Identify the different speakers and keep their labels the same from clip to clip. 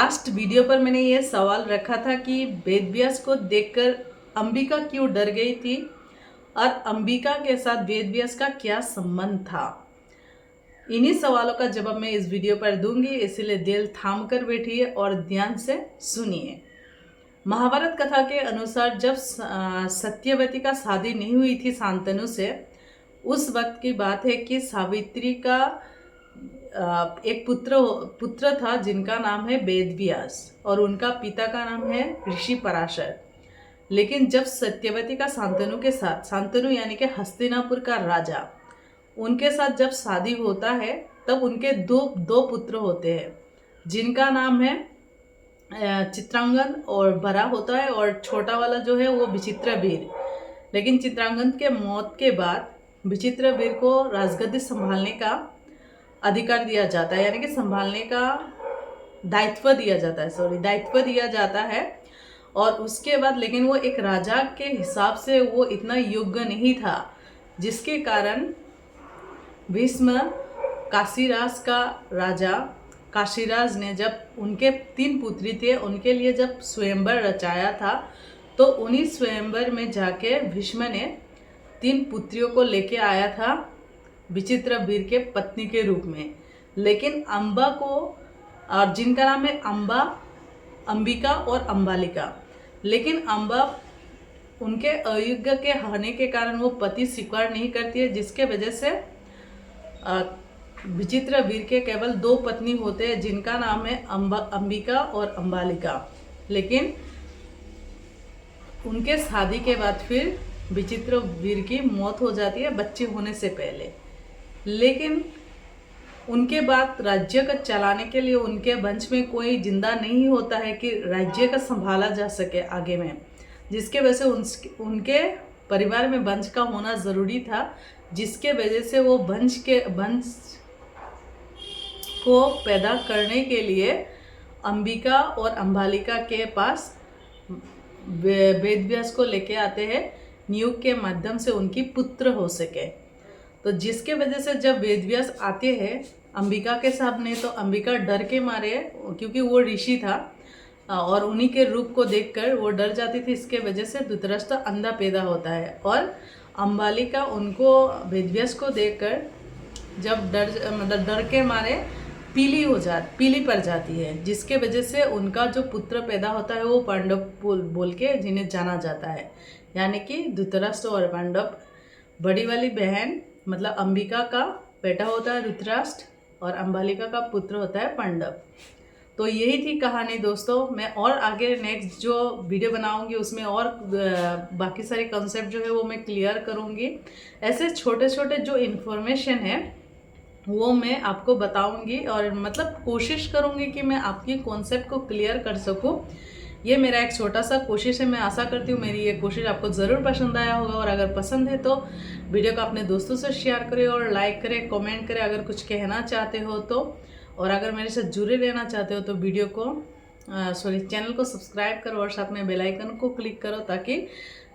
Speaker 1: Last video पर मैंने ये सवाल रखा था कि वेदव्यास को देखकर अंबिका क्यों डर गई थी और अंबिका के साथ वेदव्यास का क्या संबंध था। इन्हीं सवालों का जवाब मैं इस वीडियो पर दूंगी, इसीलिए दिल थाम कर बैठिए और ध्यान से सुनिए। महाभारत कथा के अनुसार जब सत्यवती का शादी नहीं हुई थी शांतनु से, उस वक्त की बात है कि सावित्री का एक पुत्र था जिनका नाम है वेदव्यास और उनका पिता का नाम है ऋषि पराशर। लेकिन जब सत्यवती का शांतनु के साथ, शांतनु यानी कि हस्तिनापुर का राजा, उनके साथ जब शादी होता है तब उनके दो पुत्र होते हैं जिनका नाम है चित्रांगन और बड़ा होता है, और छोटा वाला जो है वो विचित्रवीर। लेकिन चित्रांगन के मौत के बाद विचित्रवीर को राजगद्दी संभालने का अधिकार दिया जाता है, यानी कि संभालने का दायित्व दिया जाता है। और उसके बाद लेकिन वो एक राजा के हिसाब से वो इतना योग्य नहीं था, जिसके कारण भीष्म काशीराज का राजा काशीराज ने जब उनके 3 पुत्री थे उनके लिए जब स्वयंवर रचाया था, तो उन्हीं स्वयंवर में जाके भीष्म ने 3 पुत्रियों को लेके आया था विचित्रवीर के पत्नी के रूप में। लेकिन अम्बा को, और जिनका नाम है अम्बा, अंबिका और अम्बालिका, लेकिन अम्बा उनके अयोग्य के होने के कारण वो पति स्वीकार नहीं करती है, जिसके वजह से विचित्रवीर के केवल 2 पत्नी होते हैं जिनका नाम है अंबिका और अम्बालिका। लेकिन उनके शादी के बाद फिर विचित्रवीर की मौत हो जाती है बच्चे होने से पहले। लेकिन उनके बाद राज्य का चलाने के लिए उनके वंश में कोई जिंदा नहीं होता है कि राज्य का संभाला जा सके आगे में, जिसके वजह से उनके परिवार में वंश का होना ज़रूरी था, जिसके वजह से वो वंश को पैदा करने के लिए अंबिका और अम्बालिका के पास वेदव्यास को लेके आते हैं, नियुग के माध्यम से उनकी पुत्र हो सके। तो जिसके वजह से जब वेदव्यास आते हैं अंबिका के सामने, तो अंबिका डर के मारे, क्योंकि वो ऋषि था और उन्हीं के रूप को देखकर वो डर जाती थी, इसके वजह से धृतराष्ट्र अंधा पैदा होता है। और अम्बालिका उनको वेदव्यास को देखकर जब डर के मारे पीली पड़ जाती है, जिसके वजह से उनका जो पुत्र पैदा होता है वो पांडव बोल के जिन्हें जाना जाता है, यानी कि धृतराष्ट्र और पांडव। बड़ी वाली बहन मतलब अंबिका का बेटा होता है धृतराष्ट्र और अम्बालिका का पुत्र होता है पांडव। तो यही थी कहानी दोस्तों। मैं और आगे नेक्स्ट जो वीडियो बनाऊंगी उसमें और बाकी सारे कॉन्सेप्ट जो है वो मैं क्लियर करूंगी। ऐसे छोटे छोटे जो इन्फॉर्मेशन है वो मैं आपको बताऊंगी और मतलब कोशिश करूंगी कि मैं आपकी कॉन्सेप्ट को क्लियर कर सकूं। ये मेरा एक छोटा सा कोशिश है। मैं आशा करती हूँ मेरी ये कोशिश आपको ज़रूर पसंद आया होगा, और अगर पसंद है तो वीडियो को अपने दोस्तों से शेयर करें और लाइक करें, कमेंट करें अगर कुछ कहना चाहते हो तो। और अगर मेरे साथ जुड़े रहना चाहते हो तो वीडियो को चैनल को सब्सक्राइब करो और साथ में बेल आइकन को क्लिक करो, ताकि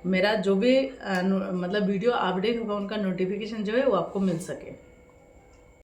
Speaker 1: मेरा जो भी मतलब वीडियो अपडेट होगा उनका नोटिफिकेशन जो है वो आपको मिल सके।